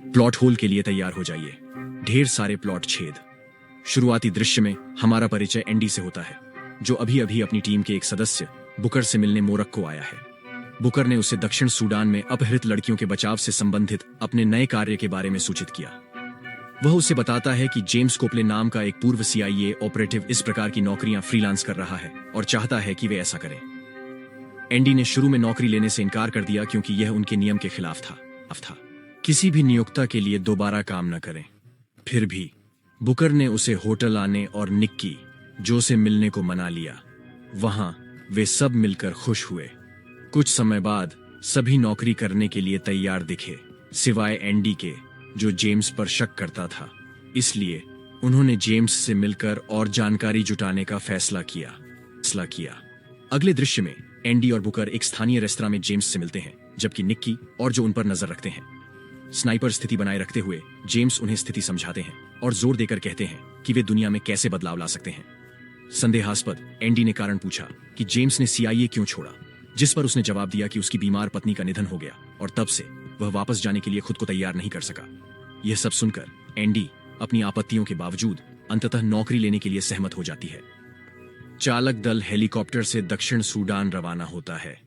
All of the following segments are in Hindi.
प्लॉट होल के लिए तैयार हो जाइए। ढेर सारे प्लॉट छेद। शुरुआती दृश्य में हमारा परिचय एंडी से होता है, जो अभी अभी अपनी टीम के एक सदस्य बुकर से मिलने मोरक्को आया है। बुकर ने उसे दक्षिण सूडान में अपहृत लड़कियों के बचाव से संबंधित अपने नए कार्य के बारे में सूचित किया। वह उसे बताता है कि जेम्स कोपले नाम का एक पूर्व CIA ऑपरेटिव इस प्रकार की नौकरियां फ्रीलांस कर रहा है और चाहता है कि वे ऐसा करें। एंडी ने शुरू में नौकरी लेने से इनकार कर दिया क्योंकि यह उनके नियम के खिलाफ था। किसी भी नियोक्ता के लिए दोबारा काम न करें। फिर भी बुकर ने उसे होटल आने और निक्की जो से मिलने को मना लिया। वहां वे सब मिलकर खुश हुए। कुछ समय बाद सभी नौकरी करने के लिए तैयार दिखे, सिवाय एंडी के, जो जेम्स पर शक करता था। इसलिए उन्होंने जेम्स से मिलकर और जानकारी जुटाने का फैसला किया। अगले दृश्य में एंडी और बुकर एक स्थानीय रेस्तरां में जेम्स से मिलते हैं, जबकि निक्की और जो उन पर नजर रखते हैं। स्नाइपर स्थिति बनाए रखते हुए जेम्स उन्हें स्थिति समझाते हैं और जोर देकर कहते हैं कि वे दुनिया में कैसे बदलाव ला सकते हैं। संदेहास्पद एंडी ने कारण पूछा कि जेम्स ने CIA क्यों छोड़ा, जिस पर उसने जवाब दिया कि उसकी बीमार पत्नी का निधन हो गया और तब से वह वापस जाने के लिए खुद को तैयार नहीं कर सका। यह सब सुनकर एंडी अपनी आपत्तियों के बावजूद अंततः नौकरी लेने के लिए सहमत हो जाती है। चालक दल हेलीकॉप्टर से दक्षिण सूडान रवाना होता है।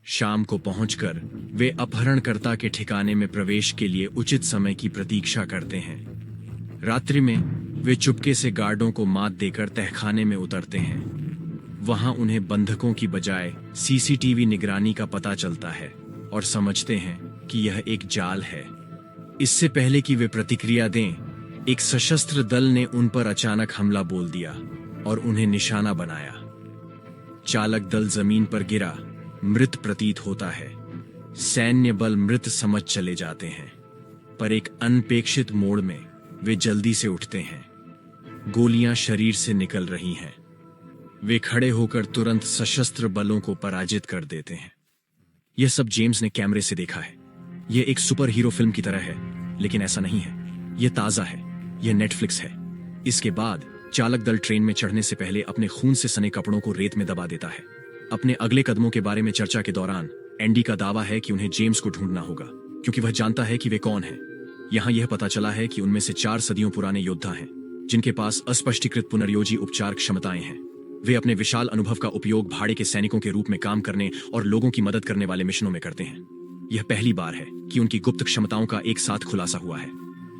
शाम को पहुंचकर वे अपहरणकर्ता के ठिकाने में प्रवेश के लिए उचित समय की प्रतीक्षा करते हैं। रात्रि में वे चुपके से गार्डों को मात देकर तहखाने में उतरते हैं। वहां उन्हें बंधकों की बजाय CCTV निगरानी का पता चलता है और समझते हैं कि यह एक जाल है। इससे पहले कि वे प्रतिक्रिया दें, एक सशस्त्र दल ने उन पर अचानक हमला बोल दिया और उन्हें निशाना बनाया। चालक दल जमीन पर गिरा, मृत प्रतीत होता है। सैन्य बल मृत समझ चले जाते हैं, पर एक अनपेक्षित मोड़ में वे जल्दी से उठते हैं। गोलियां शरीर से निकल रही हैं। वे खड़े होकर तुरंत सशस्त्र बलों को पराजित कर देते हैं। यह सब जेम्स ने कैमरे से देखा है। यह एक सुपर हीरो फिल्म की तरह है, लेकिन ऐसा नहीं है। यह ताजा है, यह नेटफ्लिक्स है। इसके बाद चालक दल ट्रेन में चढ़ने से पहले अपने खून से सने कपड़ों को रेत में दबा देता है। अपने अगले कदमों के बारे में चर्चा के दौरान एंडी का दावा है कि उन्हें जेम्स को ढूंढना होगा, क्योंकि वह जानता है कि वे कौन हैं। यहां यह पता चला है कि उनमें से 4 सदियों पुराने योद्धा हैं, जिनके पास अस्पष्टीकृत पुनर्योजी उपचार क्षमताएं हैं। वे अपने विशाल अनुभव का उपयोग भाड़े के सैनिकों के रूप में काम करने और लोगों की मदद करने वाले मिशनों में करते हैं। यह पहली बार है कि उनकी गुप्त क्षमताओं का एक साथ खुलासा हुआ है।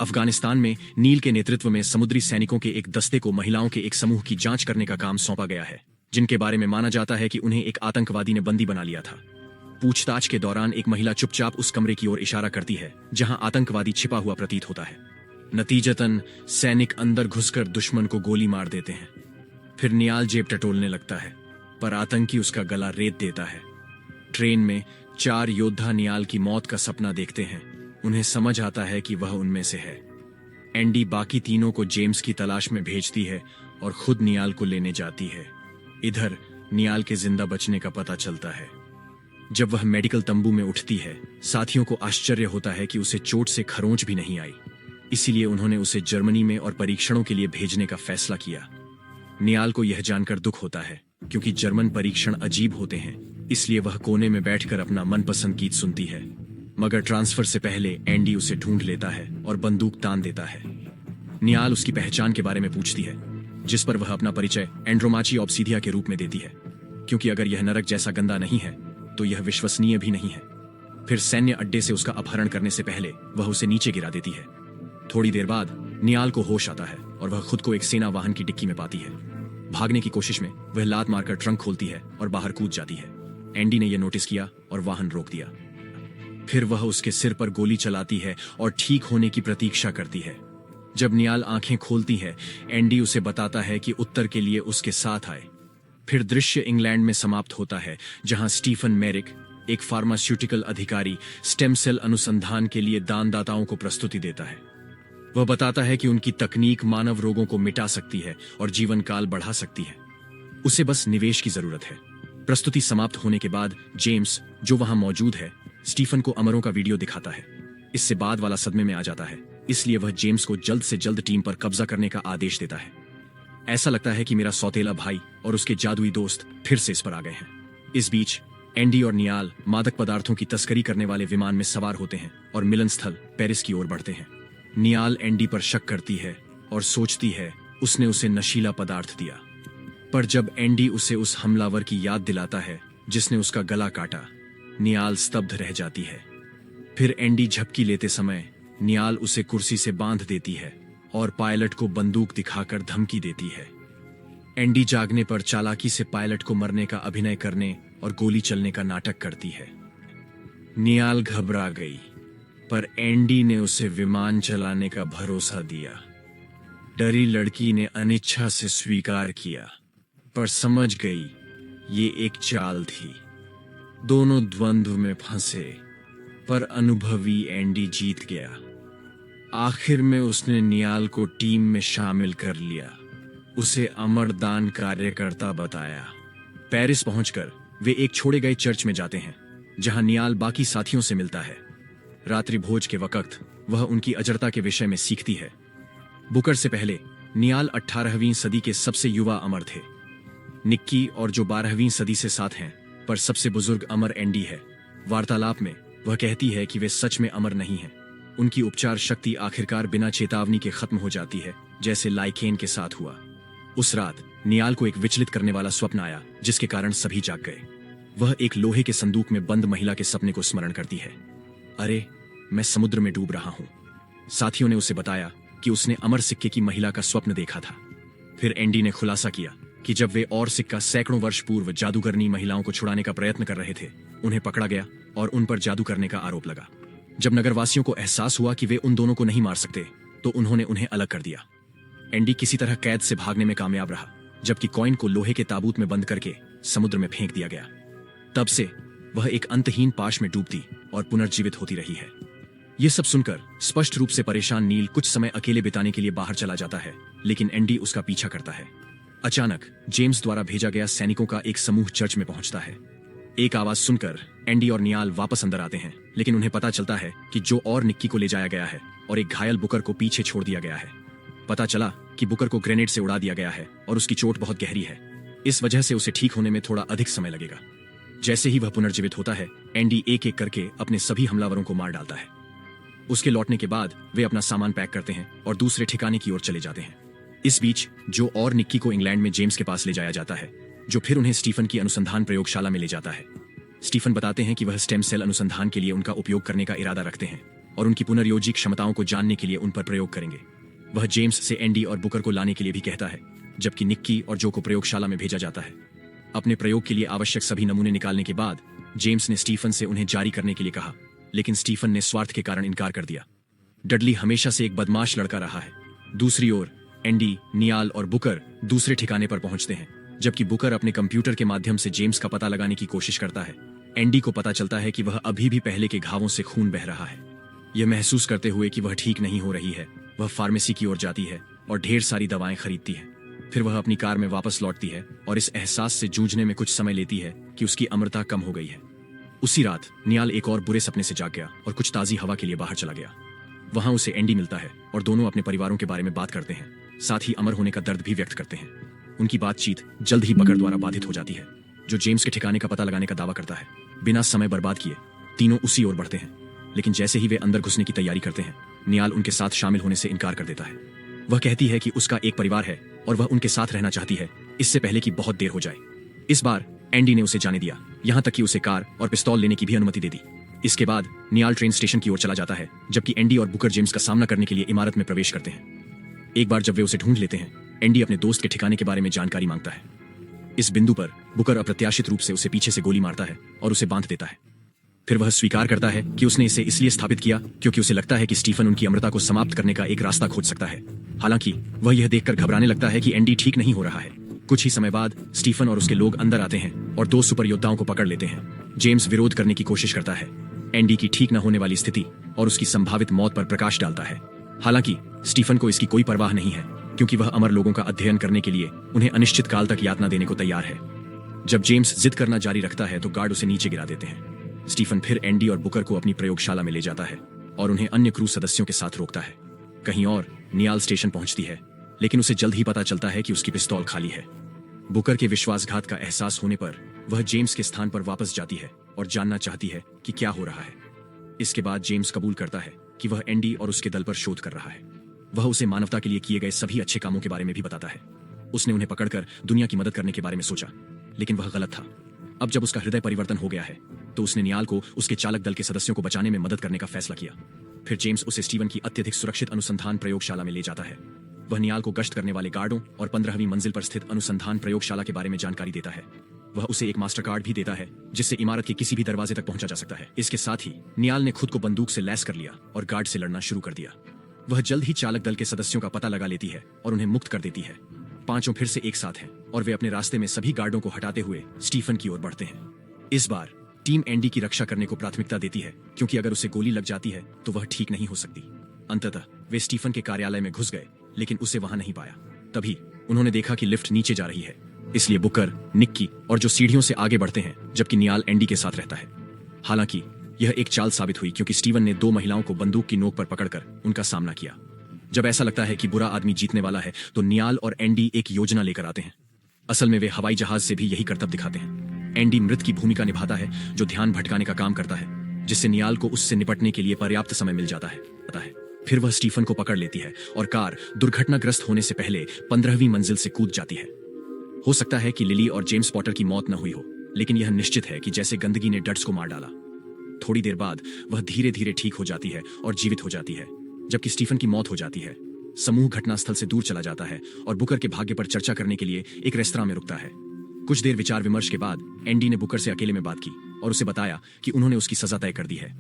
अफगानिस्तान में नील के नेतृत्व में समुद्री सैनिकों के एक दस्ते को महिलाओं के एक समूह की जांच करने का काम सौंपा गया है, जिनके बारे में माना जाता है कि उन्हें एक आतंकवादी ने बंदी बना लिया था। पूछताछ के दौरान एक महिला चुपचाप उस कमरे की ओर इशारा करती है जहां आतंकवादी छिपा हुआ प्रतीत होता है। नतीजतन सैनिक अंदर घुसकर दुश्मन को गोली मार देते हैं। फिर नियाल जेब टटोलने लगता है, पर आतंकी उसका गला रेत देता है। ट्रेन में 4 योद्धा नियाल की मौत का सपना देखते हैं। उन्हें समझ आता है कि वह उनमें से है। एंडी बाकी तीनों को जेम्स की तलाश में भेजती है और खुद नियाल को लेने जाती है। इधर नियाल के जिंदा बचने का पता चलता है। जब वह मेडिकल तंबू में उठती है, साथियों को आश्चर्य होता है कि उसे चोट से खरोंच भी नहीं आई। इसीलिए उन्होंने उसे जर्मनी में और परीक्षणों के लिए भेजने का फैसला किया। नियाल को यह जानकर दुख होता है, क्योंकि जर्मन परीक्षण अजीब होते हैं। इसलिए वह कोने में बैठकर अपना मनपसंद गीत सुनती है। मगर ट्रांसफर से पहले एंडी उसे ढूंढ लेता है और बंदूक तान देता है। नियाल उसकी पहचान के बारे में पूछती है, जिस पर वह अपना परिचय एंड्रोमाची ऑब्सीडिया के रूप में देती है, क्योंकि अगर यह नरक जैसा गंदा नहीं है तो यह विश्वसनीय भी नहीं है। फिर सैन्य अड्डे से उसका अपहरण करने से पहले वह उसे नीचे गिरा देती है। थोड़ी देर बाद नियाल को होश आता है और वह खुद को एक सेना वाहन की डिक्की में पाती है। भागने की कोशिश में वह लात मारकर ट्रंक खोलती है और बाहर कूद जाती है। एंडी ने यह नोटिस किया और वाहन रोक दिया। फिर वह उसके सिर पर गोली चलाती है और ठीक होने की प्रतीक्षा करती है। जब नियाल आंखें खोलती है, एंडी उसे बताता है कि उत्तर के लिए उसके साथ आए। फिर दृश्य इंग्लैंड में समाप्त होता है, जहां स्टीफन मेरिक, एक फार्मास्यूटिकल अधिकारी, स्टेम सेल अनुसंधान के लिए दानदाताओं को प्रस्तुति देता है। वह बताता है कि उनकी तकनीक मानव रोगों को मिटा सकती है और जीवन काल बढ़ा सकती है। उसे बस निवेश की जरूरत है। प्रस्तुति समाप्त होने के बाद जेम्स, जो वहां मौजूद है, स्टीफन को अमरों का वीडियो दिखाता है। इससे बाद वाला सदमे में आ जाता है, इसलिए वह जेम्स को जल्द से जल्द टीम पर कब्जा करने का आदेश देता है। ऐसा लगता है कि मेरा सौतेला भाई और उसके जादुई दोस्त फिर से इस पर आ गए हैं। इस बीच एंडी और नियाल मादक पदार्थों की तस्करी करने वाले विमान में सवार होते हैं और मिलन स्थल पेरिस की ओर बढ़ते हैं। नियाल एंडी पर शक करती है और सोचती है उसने उसे नशीला पदार्थ दिया। पर जब एंडी उसे उस हमलावर की याद दिलाता है जिसने उसका गला काटा, नियाल स्तब्ध रह जाती है। फिर एंडी झपकी लेते समय नियाल उसे कुर्सी से बांध देती है और पायलट को बंदूक दिखाकर धमकी देती है। एंडी जागने पर चालाकी से पायलट को मरने का अभिनय करने और गोली चलने का नाटक करती है। नियाल घबरा गई, पर एंडी ने उसे विमान चलाने का भरोसा दिया। डरी लड़की ने अनिच्छा से स्वीकार किया, पर समझ गई ये एक चाल थी। दोनों द्वंद्व में फंसे, पर अनुभवी एंडी जीत गया। आखिर में उसने नियाल को टीम में शामिल कर लिया, उसे अमरदान कार्यकर्ता बताया। पेरिस पहुंचकर वे एक छोड़े गए चर्च में जाते हैं, जहां नियाल बाकी साथियों से मिलता है। रात्रि भोज के वक्त वह उनकी अजरता के विषय में सीखती है। बुकर से पहले नियाल 18वीं सदी के सबसे युवा अमर थे। निक्की और जो 12वीं सदी से साथ हैं, पर सबसे बुजुर्ग अमर एंडी है। वार्तालाप में वह कहती है कि वे सच में अमर नहीं हैं। उनकी उपचार शक्ति आखिरकार बिना चेतावनी के खत्म हो जाती है, जैसे लाइकेन के साथ हुआ। उस रात नियाल को एक विचलित करने वाला स्वप्न आया, जिसके कारण सभी जाग गए। वह एक लोहे के संदूक में बंद महिला के सपने को स्मरण करती है। अरे, मैं समुद्र में डूब रहा हूं। साथियों ने उसे बताया कि उसने अमर सिक्के की महिला का स्वप्न देखा था। फिर एंडी ने खुलासा किया कि जब वे और सिक्का सैकड़ों वर्ष पूर्व जादूगरनी महिलाओं को छुड़ाने का प्रयत्न कर रहे थे, उन्हें पकड़ा गया और उन पर जादू करने का आरोप लगा। जब नगरवासियों को एहसास हुआ कि वे उन दोनों को नहीं मार सकते, तो उन्होंने उन्हें अलग कर दिया। एंडी किसी तरह कैद से भागने में कामयाब रहा, जबकि कॉइन को लोहे के ताबूत में बंद करके समुद्र में फेंक दिया गया। तब से वह एक अंतहीन पाश में डूबती और पुनर्जीवित होती रही है। यह सब सुनकर स्पष्ट रूप से परेशान नील कुछ समय अकेले बिताने के लिए बाहर चला जाता है, लेकिन एंडी उसका पीछा करता है। अचानक जेम्स द्वारा भेजा गया सैनिकों का एक समूह चर्च में पहुंचता है। एक आवाज सुनकर एंडी और नियाल वापस अंदर आते हैं, लेकिन उन्हें पता चलता है कि जो और निक्की को ले जाया गया है और एक घायल बुकर को पीछे छोड़ दिया गया है। पता चला कि बुकर को ग्रेनेड से उड़ा दिया गया है और उसकी चोट बहुत गहरी है। इस वजह से उसे ठीक होने में थोड़ा अधिक समय लगेगा। जैसे ही वह पुनर्जीवित होता है, एंडी एक एक करके अपने सभी हमलावरों को मार डालता है। उसके लौटने के बाद वे अपना सामान पैक करते हैं और दूसरे ठिकाने की ओर चले जाते हैं। इस बीच जो और निक्की को इंग्लैंड में जेम्स के पास ले जाया जाता है, जो फिर उन्हें स्टीफन की अनुसंधान प्रयोगशाला में ले जाता है। स्टीफन बताते हैं कि वह स्टेम सेल अनुसंधान के लिए उनका उपयोग करने का इरादा रखते हैं और उनकी पुनर्योजी क्षमताओं को जानने के लिए उन पर प्रयोग करेंगे। वह जेम्स से एंडी और बुकर को लाने के लिए भी कहता है, जबकि निक्की और जो को प्रयोगशाला में भेजा जाता है। अपने प्रयोग के लिए आवश्यक सभी नमूने निकालने के बाद जेम्स ने स्टीफन से उन्हें जारी करने के लिए कहा, लेकिन स्टीफन ने स्वार्थ के कारण इनकार कर दिया। डडली हमेशा से एक बदमाश लड़का रहा है। दूसरी ओर एंडी, नियाल और बुकर दूसरे ठिकाने पर पहुंचते हैं, जबकि बुकर अपने कंप्यूटर के माध्यम से जेम्स का पता लगाने की कोशिश करता है। एंडी को पता चलता है कि वह अभी भी पहले के घावों से खून बह रहा है। यह महसूस करते हुए कि वह ठीक नहीं हो रही है, वह फार्मेसी की ओर जाती है और ढेर सारी दवाएं खरीदती है। फिर वह अपनी कार में वापस लौटती है और इस एहसास से जूझने में कुछ समय लेती है कि उसकी अमरता कम हो गई है। उसी रात नियाल एक और बुरे सपने से जाग गया और कुछ ताजी हवा के लिए बाहर चला गया। वहां उसे एंडी मिलता है और दोनों अपने परिवारों के बारे में बात करते हैं, साथ ही अमर होने का दर्द भी व्यक्त करते हैं। उनकी बातचीत जल्द ही बकर द्वारा बाधित हो जाती है, जो जेम्स के ठिकाने का पता लगाने का दावा करता है। बिना समय बर्बाद किए तीनों उसी ओर बढ़ते हैं, लेकिन जैसे ही वे अंदर घुसने की तैयारी करते हैं, नियाल उनके साथ शामिल होने से इनकार कर देता है। वह कहती है कि उसका एक परिवार है और वह उनके साथ रहना चाहती है, इससे पहले कि बहुत देर हो जाए। इस बार एंडी ने उसे जाने दिया, यहाँ तक कि उसे कार और पिस्तौल लेने की भी अनुमति दे दी। इसके बाद नियाल ट्रेन स्टेशन की ओर चला जाता है, जबकि एंडी और बुकर जेम्स का सामना करने के लिए इमारत में प्रवेश करते हैं। एक बार जब वे उसे ढूंढ लेते हैं, एंडी अपने दोस्त के ठिकाने के बारे में जानकारी मांगता है। इस बिंदु पर बुकर अप्रत्याशित रूप से उसे पीछे से गोली मारता है और उसे बांध देता है। फिर वह स्वीकार करता है कि उसने इसे इसलिए स्थापित किया क्योंकि उसे लगता है कि स्टीफन उनकी अमरता को समाप्त करने का एक रास्ता खोज सकता है। हालांकि वह यह देखकर घबराने लगता है कि एंडी ठीक नहीं हो रहा है। कुछ ही समय बाद स्टीफन और उसके लोग अंदर आते हैं और दो सुपर योद्धाओं को पकड़ लेते हैं। जेम्स विरोध करने की कोशिश करता है, एंडी की ठीक न होने वाली स्थिति और उसकी संभावित मौत पर प्रकाश डालता है। हालांकि स्टीफन को इसकी कोई परवाह नहीं है, क्योंकि वह अमर लोगों का अध्ययन करने के लिए उन्हें अनिश्चित काल तक यातना देने को तैयार है। जब जेम्स जिद करना जारी रखता है तो गार्ड उसे नीचे गिरा देते हैं। स्टीफन फिर एंडी और बुकर को अपनी प्रयोगशाला में ले जाता है और उन्हें अन्य क्रू सदस्यों के साथ रोकता है। कहीं और नियाल स्टेशन पहुंचती है, लेकिन उसे जल्द ही पता चलता है कि उसकी पिस्तौल खाली है। बुकर के विश्वासघात का एहसास होने पर वह जेम्स के स्थान पर वापस जाती है और जानना चाहती है कि क्या हो रहा है। इसके बाद जेम्स कबूल करता है कि वह एंडी और उसके दल पर शोध कर रहा है। वह उसे मानवता के लिए किए गए सभी अच्छे कामों के बारे में भी बताता है। उसने उन्हें पकड़कर दुनिया की मदद करने के बारे में सोचा, लेकिन वह गलत था। अब जब उसका हृदय परिवर्तन हो गया है तो उसने नियाल को उसके चालक दल के सदस्यों को बचाने में मदद करने का फैसला किया। फिर जेम्स उसे स्टीवन की अत्यधिक सुरक्षित अनुसंधान प्रयोगशाला में ले जाता है। वह नियाल को गश्त करने वाले गार्डों और 15वीं मंजिल पर स्थित अनुसंधान प्रयोगशाला के बारे में जानकारी देता है। वह उसे एक मास्टर कार्ड भी देता है जिससे इमारत के किसी भी दरवाजे तक पहुंचा जा सकता है। इसके साथ ही नियाल ने खुद को बंदूक से लैस कर लिया और गार्ड से लड़ना शुरू कर दिया। वह जल्द ही चालक दल के सदस्यों का पता लगा लेती है और उन्हें मुक्त कर देती है। पांचों फिर से एक साथ हैं और वे अपने रास्ते में सभी गार्डों को हटाते हुए स्टीफन की ओर बढ़ते हैं। इस बार टीम एंडी की रक्षा करने को प्राथमिकता देती है, क्योंकि अगर उसे गोली लग जाती है तो वह ठीक नहीं हो सकती। अंततः वे स्टीफन के कार्यालय में घुस गए, लेकिन उसे वहां नहीं पाया। तभी उन्होंने देखा कि लिफ्ट नीचे जा रही है, इसलिए बुकर, निक्की और जो सीढ़ियों से आगे बढ़ते हैं, जबकि नियाल एंडी के साथ रहता है। हालांकि यह एक चाल साबित हुई, क्योंकि स्टीवन ने 2 महिलाओं को बंदूक की नोक पर पकड़कर उनका सामना किया। जब ऐसा लगता है कि बुरा आदमी जीतने वाला है तो नियाल और एंडी एक योजना लेकर आते हैं। असल में वे हवाई जहाज से भी यही करतब दिखाते हैं। एंडी मृत की भूमिका निभाता है, जो ध्यान भटकाने का काम करता है, जिससे नियाल को उससे निपटने के लिए पर्याप्त समय मिल जाता है। फिर वह स्टीफन को पकड़ लेती है और कार दुर्घटनाग्रस्त होने से पहले 15वीं मंजिल से कूद जाती है। हो सकता है कि लिली और जेम्स पॉटर की मौत न हुई हो, लेकिन यह निश्चित है कि जैसे गंदगी ने डट्स को मार डाला। थोड़ी देर बाद वह धीरे धीरे ठीक हो जाती है और जीवित हो जाती है। जबकि स्टीफन की मौत हो जाती है, समूह घटनास्थल से दूर चला जाता है और बुकर के भाग्य पर चर्चा करने के लिए एक रेस्तरां में रुकता है। कुछ देर विचार विमर्श के बाद एंडी ने बुकर से अकेले में बात की और उसे बताया कि उन्होंने उसकी सजा तय कर दी है।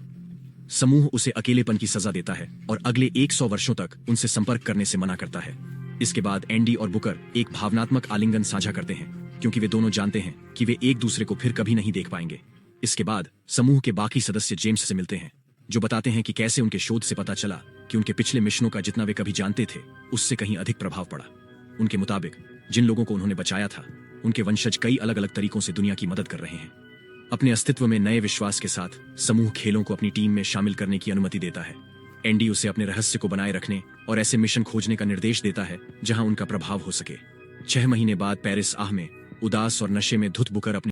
समूह उसे अकेलेपन की सजा देता है और अगले 100 वर्षों तक उनसे संपर्क करने से मना करता है। इसके बाद एंडी और बुकर एक भावनात्मक आलिंगन साझा करते हैं, क्योंकि वे दोनों जानते हैं कि वे एक दूसरे को फिर कभी नहीं देख पाएंगे। इसके बाद समूह के बाकी सदस्य जेम्स से मिलते हैं, जो बताते हैं कि कैसे उनके शोध से पता चला कि उनके पिछले मिशनों का जितना वे कभी जानते थे उससे कहीं अधिक प्रभाव पड़ा। उनके मुताबिक जिन लोगों को उन्होंने बचाया था, उनके वंशज कई अलग अलग तरीकों से दुनिया की मदद कर रहे हैं। अपने अस्तित्व में नए विश्वास के साथ समूह खेलों को अपनी टीम में शामिल करने की अनुमति देता है। एंडी उसे अपने रहस्य को बनाए रखने और ऐसे मिशन खोजने का निर्देश देता है जहां उनका प्रभाव हो सके। 6 महीने बाद पेरिस आह में उदास और नशे में धुत बुकर अपनी